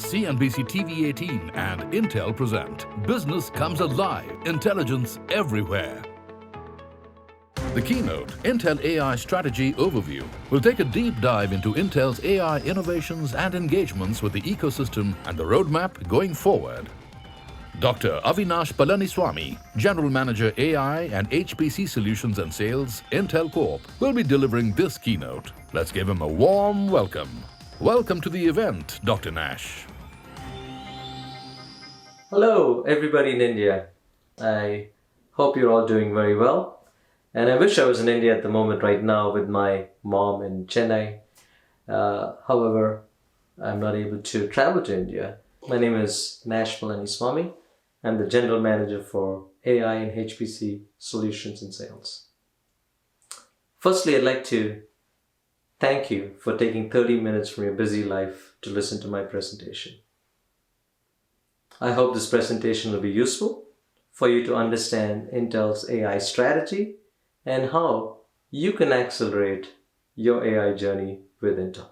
CNBC-TV18 and Intel present Business Comes Alive, Intelligence Everywhere. The Keynote, Intel AI Strategy Overview, will take a deep dive into Intel's AI innovations and engagements with the ecosystem and the roadmap going forward. Dr. Avinash Palaniswamy, General Manager AI and HPC Solutions and Sales, Intel Corp, will be delivering this keynote. Let's give him a warm welcome. Welcome to the event, Dr. Nash. Hello, everybody in India. I hope you're all doing very well. And I wish I was in India at the moment right now with my mom in Chennai. However, I'm not able to travel to India. My name is Nash Palaniswamy. I'm the General Manager for AI and HPC Solutions and Sales. Firstly, I'd like to thank you for taking 30 minutes from your busy life to listen to my presentation. I hope this presentation will be useful for you to understand Intel's AI strategy and how you can accelerate your AI journey with Intel.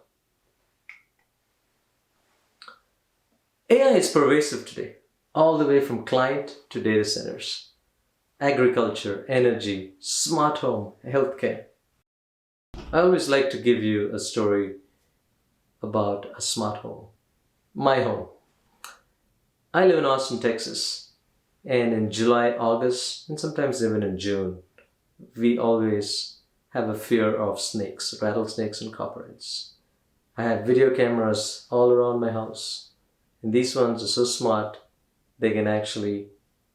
AI is pervasive today, all the way from client to data centers, agriculture, energy, smart home, healthcare. I always like to give you a story about a smart home, my home. I live in Austin, Texas, and in July, August, and sometimes even in June, we always have a fear of snakes, rattlesnakes and copperheads. I have video cameras all around my house, and these ones are so smart, they can actually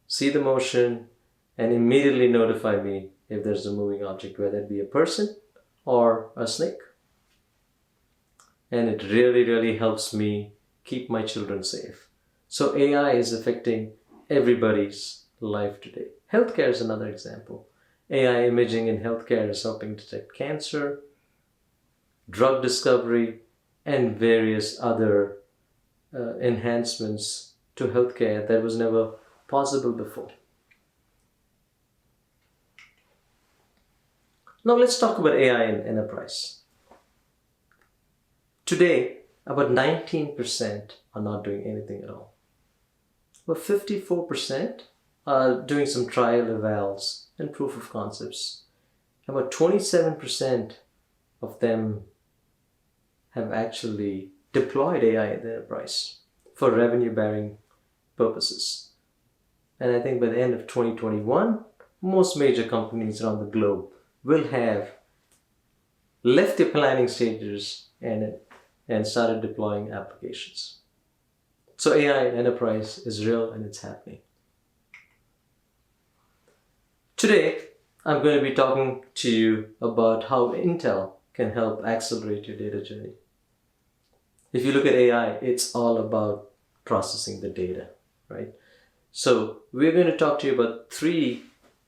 see the motion and immediately notify me if there's a moving object, whether it be a person or a snake. And it really helps me keep my children safe. So AI is affecting everybody's life today. Healthcare is another example. AI imaging in healthcare is helping detect cancer, drug discovery, and various other enhancements to healthcare that was never possible before. Now let's talk about AI in enterprise. Today, about 19% are not doing anything at all. But 54% are doing some trial evals and proof of concepts. About 27% of them have actually deployed AI in the enterprise for revenue-bearing purposes. And I think by the end of 2021, most major companies around the globe will have left their planning stages and started deploying applications. So AI in enterprise is real and it's happening. Today, I'm going to be talking to you about how Intel can help accelerate your data journey. If you look at AI, it's all about processing the data, right? So we're going to talk to you about 3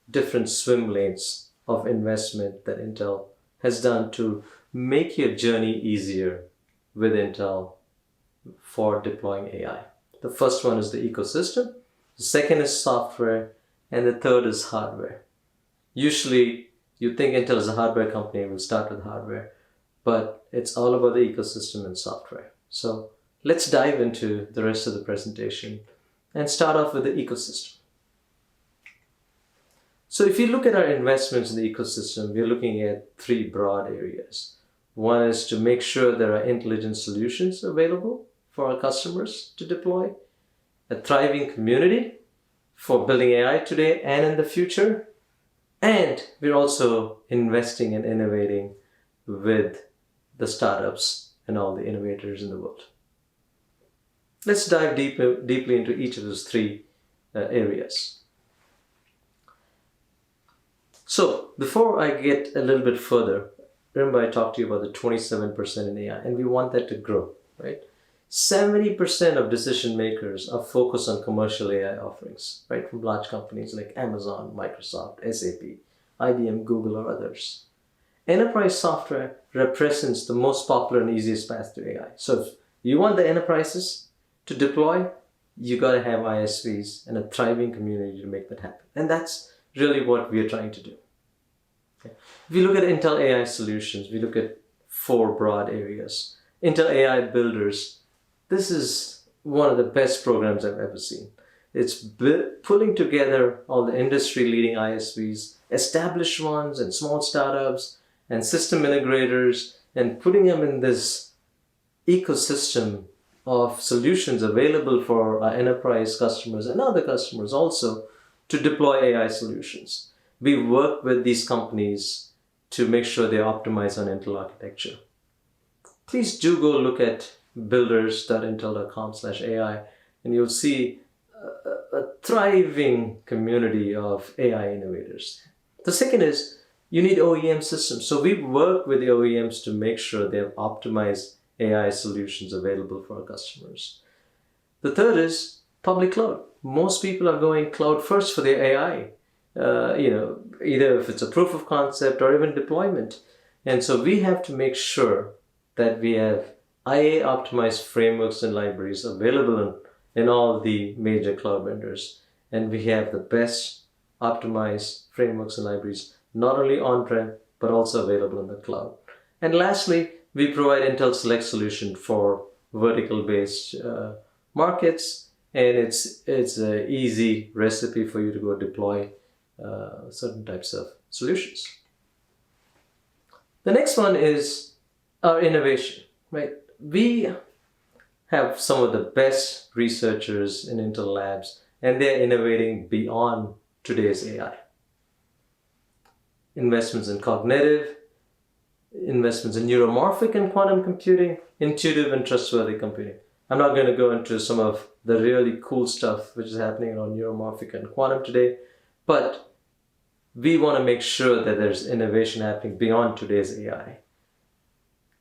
different swim lanes of investment that Intel has done to make your journey easier with Intel for deploying AI. The first one is the ecosystem, the second is software, and the third is hardware. Usually, you think Intel is a hardware company, we'll start with hardware, but it's all about the ecosystem and software. So let's dive into the rest of the presentation and start off with the ecosystem. So if you look at our investments in the ecosystem, we're looking at 3 broad areas. One is to make sure there are intelligent solutions available for our customers to deploy, a thriving community for building AI today and in the future, and we're also investing and innovating with the startups and all the innovators in the world. Let's dive deeply into each of those 3 areas. So before I get a little bit further, remember I talked to you about the 27% in AI, and we want that to grow, right? 70% of decision makers are focused on commercial AI offerings, right? From large companies like Amazon, Microsoft, SAP, IBM, Google, or others. Enterprise software represents the most popular and easiest path to AI. So if you want the enterprises to deploy, you got to have ISVs and a thriving community to make that happen. And that's really what we are trying to do. Okay. If you look at Intel AI solutions, we look at 4 broad areas. Intel AI builders, this is one of the best programs I've ever seen. It's pulling together all the industry-leading ISVs, established ones and small startups and system integrators, and putting them in this ecosystem of solutions available for our enterprise customers and other customers also to deploy AI solutions. We work with these companies to make sure they optimize on Intel architecture. Please do go look at builders.intel.com/AI and you'll see a thriving community of AI innovators. The second is you need OEM systems. So we work with the OEMs to make sure they have optimized AI solutions available for our customers. The third is public cloud. Most people are going cloud first for their AI, either if it's a proof of concept or even deployment. And so we have to make sure that we have IA optimized frameworks and libraries available in all the major cloud vendors. And we have the best optimized frameworks and libraries, not only on-prem, but also available in the cloud. And lastly, we provide Intel Select solution for vertical-based markets, and it's an easy recipe for you to go deploy certain types of solutions. The next one is our innovation, right? We have some of the best researchers in Intel labs, and they're innovating beyond today's AI. Investments in cognitive, investments in neuromorphic and quantum computing, intuitive and trustworthy computing. I'm not going to go into some of the really cool stuff which is happening around neuromorphic and quantum today, but we want to make sure that there's innovation happening beyond today's AI.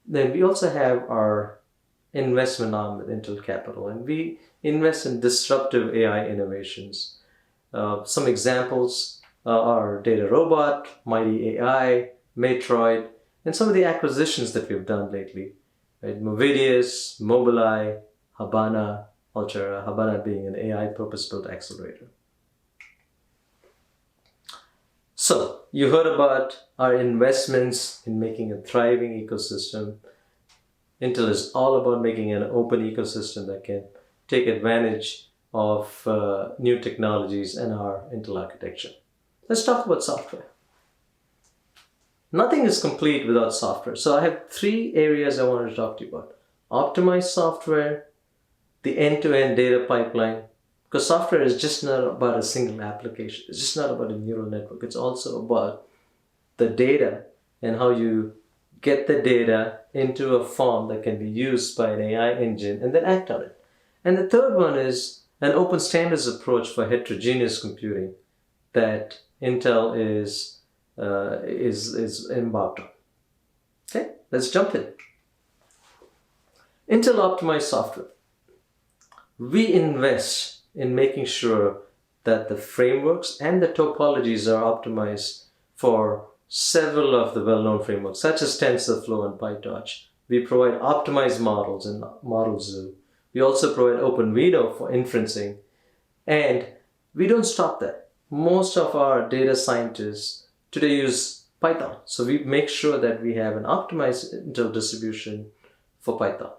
Then we also have our investment arm with Intel Capital, and we invest in disruptive AI innovations. Some examples are Data Robot, Mighty AI, Matroid, and some of the acquisitions that we've done lately, right? Movidius, Mobileye, Habana, Altera, Habana being an AI purpose-built accelerator. So, you heard about our investments in making a thriving ecosystem. Intel is all about making an open ecosystem that can take advantage of new technologies and our Intel architecture. Let's talk about software. Nothing is complete without software. So I have three areas I wanted to talk to you about. Optimized software, the end-to-end data pipeline, because software is just not about a single application. It's just not about a neural network. It's also about the data and how you get the data into a form that can be used by an AI engine and then act on it. And the third one is an open standards approach for heterogeneous computing that Intel is embarked on. Okay, let's jump in. Intel optimized software. We invest in making sure that the frameworks and the topologies are optimized for several of the well-known frameworks, such as TensorFlow and PyTorch. We provide optimized models in Model Zoo. We also provide OpenVINO for inferencing. And we don't stop there. Most of our data scientists today use Python. So we make sure that we have an optimized Intel distribution for Python.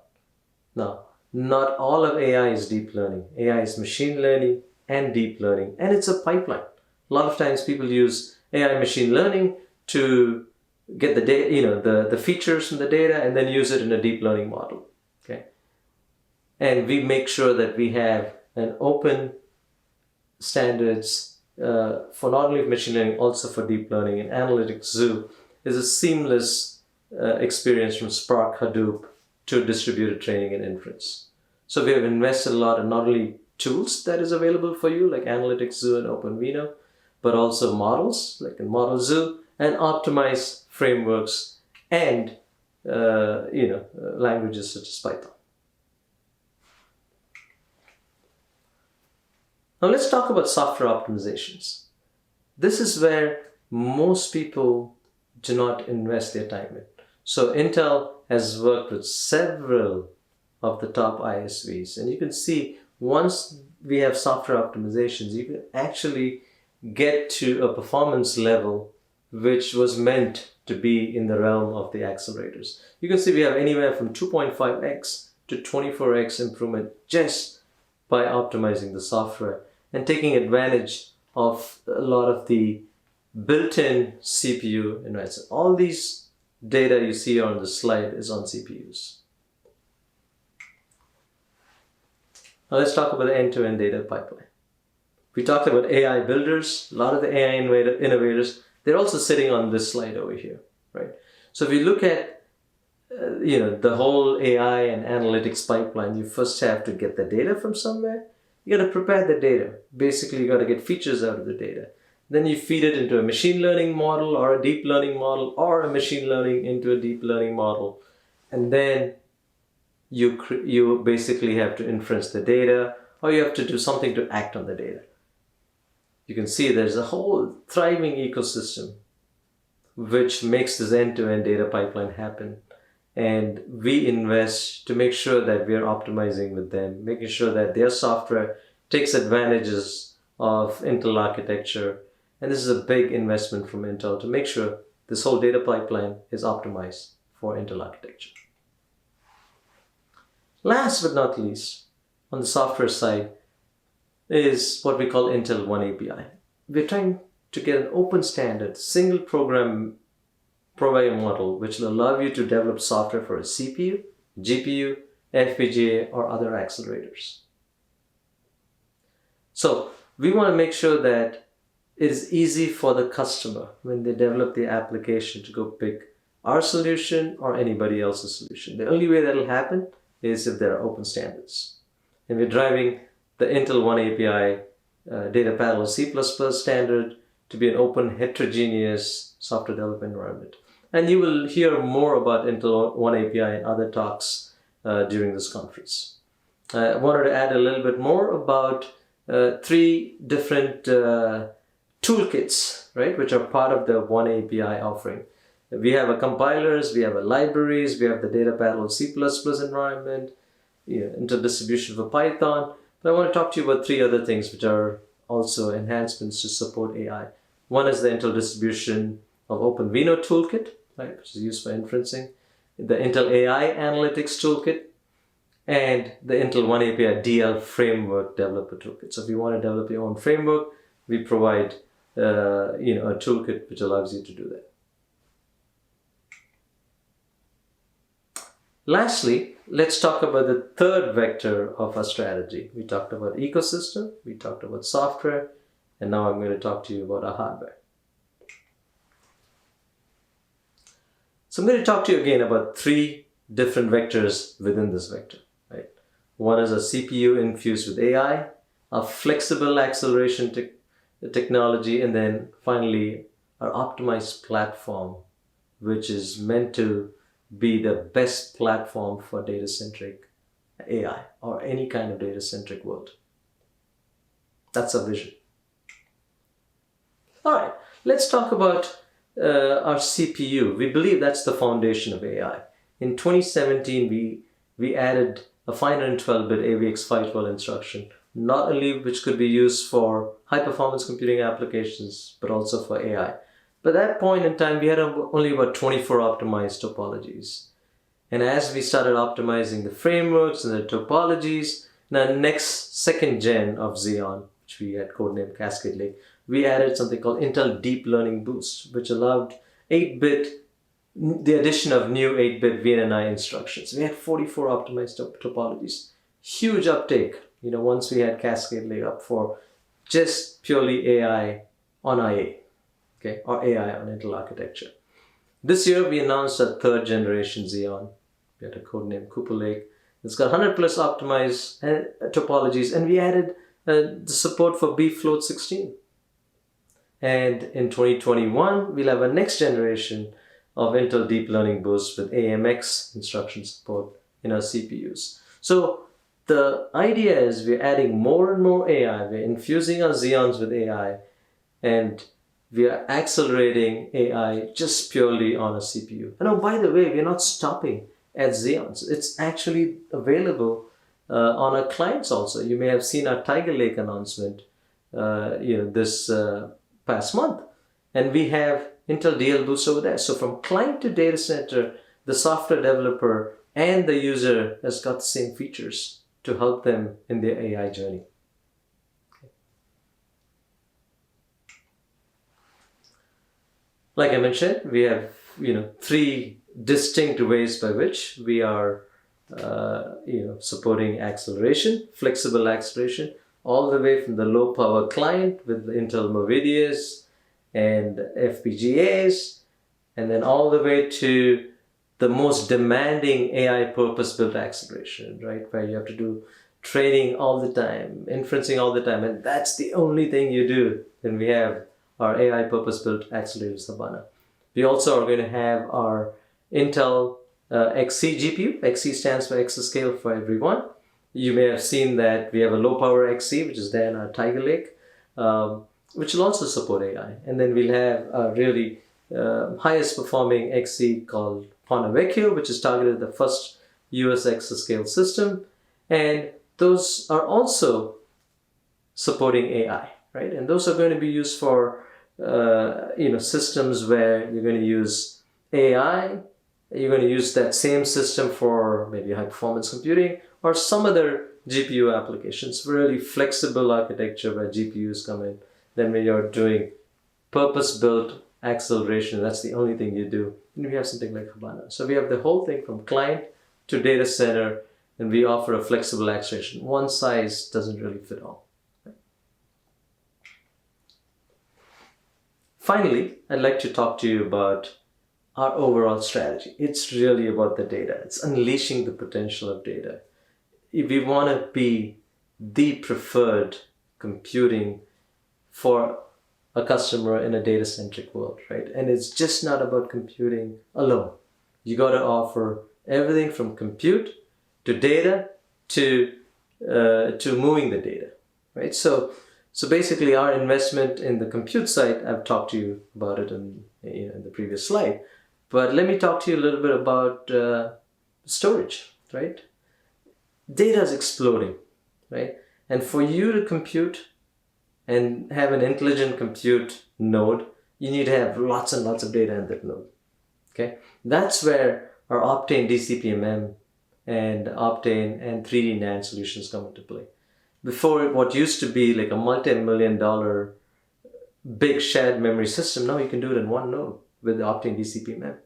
Now, not all of AI is deep learning. AI is machine learning and deep learning, and it's a pipeline. A lot of times people use AI machine learning to get the data, the features from the data and then use it in a deep learning model. Okay, and we make sure that we have an open standards for not only machine learning, also for deep learning. And Analytics Zoo is a seamless experience from Spark, Hadoop to distributed training and inference. So we have invested a lot in not only tools that is available for you like Analytics Zoo and OpenVINO, but also models like in Model Zoo and optimized frameworks and languages such as Python. Now let's talk about software optimizations. This is where most people do not invest their time in. So Intel has worked with several of the top ISVs, and you can see once we have software optimizations, you can actually get to a performance level which was meant to be in the realm of the accelerators. You can see we have anywhere from 2.5x to 24x improvement just by optimizing the software and taking advantage of a lot of the built-in CPU investments. All these data you see on the slide is on CPUs. Now let's talk about the end-to-end data pipeline. We talked about AI builders. A lot of the AI innovators, they're also sitting on this slide over here, right? So if you look at the whole AI and analytics pipeline, you first have to get the data from somewhere. You got to prepare the data. Basically, you got to get features out of the data. Then you feed it into a machine learning model or a deep learning model or a machine learning into a deep learning model. And then you basically have to inference the data, or you have to do something to act on the data. You can see there's a whole thriving ecosystem which makes this end-to-end data pipeline happen. And we invest to make sure that we are optimizing with them, making sure that their software takes advantages of Intel architecture. And this is a big investment from Intel to make sure this whole data pipeline is optimized for Intel architecture. Last but not least, on the software side, is what we call Intel One API. We're trying to get an open standard, single program provider model, which will allow you to develop software for a CPU, GPU, FPGA, or other accelerators. So we want to make sure that it is easy for the customer when they develop the application to go pick our solution or anybody else's solution. The only way that will happen is if there are open standards. And we're driving the Intel One API data parallel C++ standard to be an open heterogeneous software development environment. And you will hear more about Intel One API in other talks during this conference. I wanted to add a little bit more about 3 different toolkits, right, which are part of the One API offering. We have a compilers, we have a libraries, we have the data parallel C++ environment, interdistribution for Python. But I want to talk to you about 3 other things which are also enhancements to support AI. One is the Intel distribution of OpenVINO toolkit, right, which is used for inferencing, the Intel AI Analytics toolkit, and the Intel One API DL framework developer toolkit. So if you want to develop your own framework, we provide a toolkit which allows you to do that. Lastly, let's talk about the third vector of our strategy. We talked about ecosystem, we talked about software, and now I'm going to talk to you about our hardware. So I'm going to talk to you again about 3 different vectors within this vector, right? One is a CPU infused with AI, a flexible acceleration technology, and then finally our optimized platform, which is meant to be the best platform for data-centric AI or any kind of data-centric world. That's our vision. All right, let's talk about our CPU. We believe that's the foundation of AI. In 2017, we added a 512-bit AVX512 instruction, not only which could be used for high-performance computing applications, but also for AI. But at that point in time, we had only about 24 optimized topologies. And as we started optimizing the frameworks and the topologies, the next second gen of Xeon, which we had codenamed Cascade Lake, we added something called Intel Deep Learning Boost, which allowed the addition of new 8-bit VNNI instructions. We had 44 optimized topologies. Huge uptake, once we had Cascade Lake up for just purely AI on IA. Okay, or AI on Intel architecture. This year we announced our 3rd generation Xeon. We had a code named Cooper Lake. It's got 100 plus optimized topologies, and we added the support for bfloat 16. And in 2021, we'll have a next generation of Intel Deep Learning Boost with AMX instruction support in our CPUs. So the idea is we're adding more and more AI. We're infusing our Xeons with AI, and we are accelerating AI just purely on a CPU. And oh, by the way, we're not stopping at Xeons. It's actually available on our clients also. You may have seen our Tiger Lake announcement this past month. And we have Intel DL Boost over there. So from client to data center, the software developer and the user has got the same features to help them in their AI journey. Like I mentioned, we have three distinct ways by which we are supporting acceleration, flexible acceleration, all the way from the low power client with the Intel Movidius and FPGAs, and then all the way to the most demanding AI purpose-built acceleration, right? Where you have to do training all the time, inferencing all the time, and that's the only thing you do. Then we have our AI purpose-built accelerator Savannah. We also are going to have our Intel XC GPU. XC stands for exascale for everyone. You may have seen that we have a low power XC, which is there in our Tiger Lake, which will also support AI. And then we'll have a really highest performing XC called Ponte Vecchio, which is targeted at the first US exascale system. And those are also supporting AI, right? And those are going to be used for systems where you're going to use AI, you're going to use that same system for maybe high performance computing or some other GPU applications, really flexible architecture where GPUs come in. Then when you're doing purpose-built acceleration, that's the only thing you do. And we have something like Habana. So we have the whole thing from client to data center, and we offer a flexible acceleration. One size doesn't really fit all. Finally, I'd like to talk to you about our overall strategy. It's really about the data. It's unleashing the potential of data. If we want to be the preferred computing for a customer in a data-centric world, right? And it's just not about computing alone. You got to offer everything from compute to data to moving the data, right? So basically, our investment in the compute side, I've talked to you about it in the previous slide. But let me talk to you a little bit about storage, right? Data is exploding, right? And for you to compute and have an intelligent compute node, you need to have lots and lots of data in that node, okay? That's where our Optane DCPMM and Optane and 3D NAND solutions come into play. Before, what used to be like a multi-million-dollar big shared memory system, now you can do it in one node with the Optane DCPMM.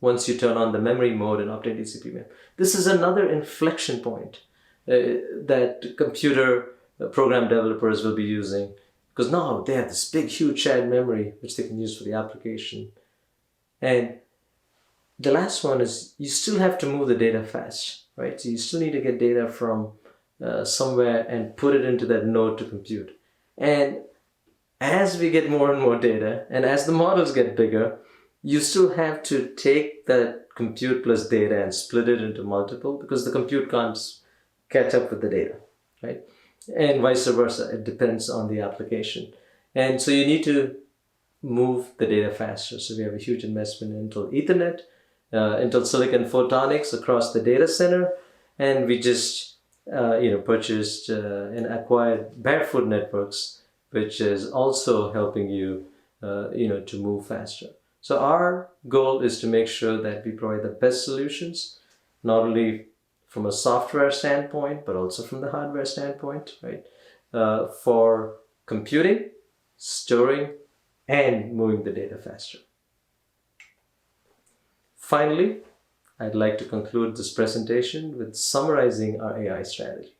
Once you turn on the memory mode in Optane DCPMM. This is another inflection point that computer program developers will be using, because now they have this big, huge shared memory which they can use for the application. And the last one is you still have to move the data fast, right? So you still need to get data from somewhere and put it into that node to compute. And as we get more and more data, and as the models get bigger, you still have to take that compute plus data and split it into multiple, because the compute can't catch up with the data, right? And vice versa. It depends on the application. And so you need to move the data faster. So we have a huge investment in Intel Ethernet, Intel Silicon Photonics across the data center, and we just purchased and acquired Barefoot Networks, which is also helping you to move faster. So our goal is to make sure that we provide the best solutions, not only from a software standpoint, but also from the hardware standpoint, right? For computing, storing, and moving the data faster. Finally, I'd like to conclude this presentation with summarizing our AI strategy.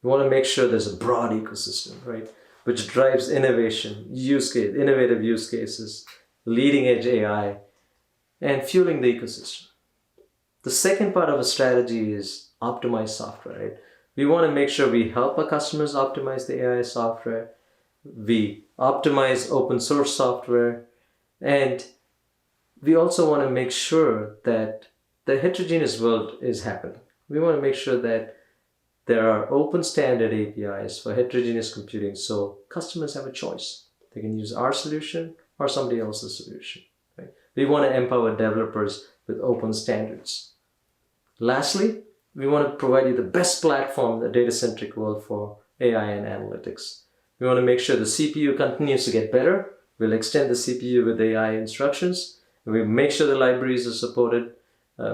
We want to make sure there's a broad ecosystem, right? Which drives innovation, innovative use cases, leading edge AI, and fueling the ecosystem. The second part of a strategy is optimized software, right? We want to make sure we help our customers optimize the AI software. We optimize open source software, and we also want to make sure that the heterogeneous world is happening. We want to make sure that there are open standard APIs for heterogeneous computing, so customers have a choice. They can use our solution or somebody else's solution, right? We want to empower developers with open standards. Lastly, we want to provide you the best platform in the data-centric world for AI and analytics. We want to make sure the CPU continues to get better. We'll extend the CPU with AI instructions. We make sure the libraries are supported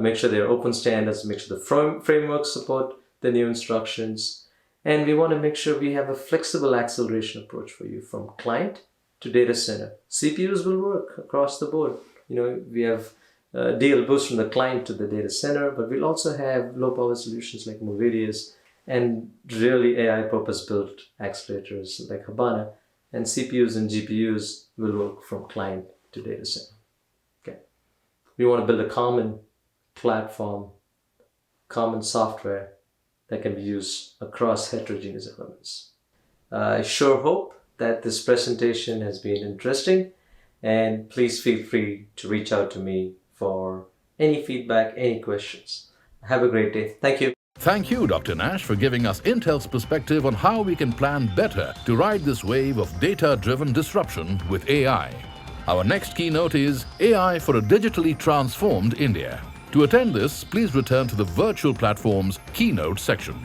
make sure they're open standards, make sure the frameworks support the new instructions. And we want to make sure we have a flexible acceleration approach for you from client to data center. CPUs will work across the board. We have DL boost from the client to the data center, but we'll also have low power solutions like Movidius and really AI purpose-built accelerators like Habana, and CPUs and GPUs will work from client to data center. Okay. We want to build a common platform, common software that can be used across heterogeneous elements. I sure hope that this presentation has been interesting, and please feel free to reach out to me for any feedback, any questions. Have a great day. Thank you. Thank you, Dr. Nash, for giving us Intel's perspective on how we can plan better to ride this wave of data-driven disruption with AI. Our next keynote is AI for a digitally transformed India. To attend this, please return to the virtual platform's Keynote section.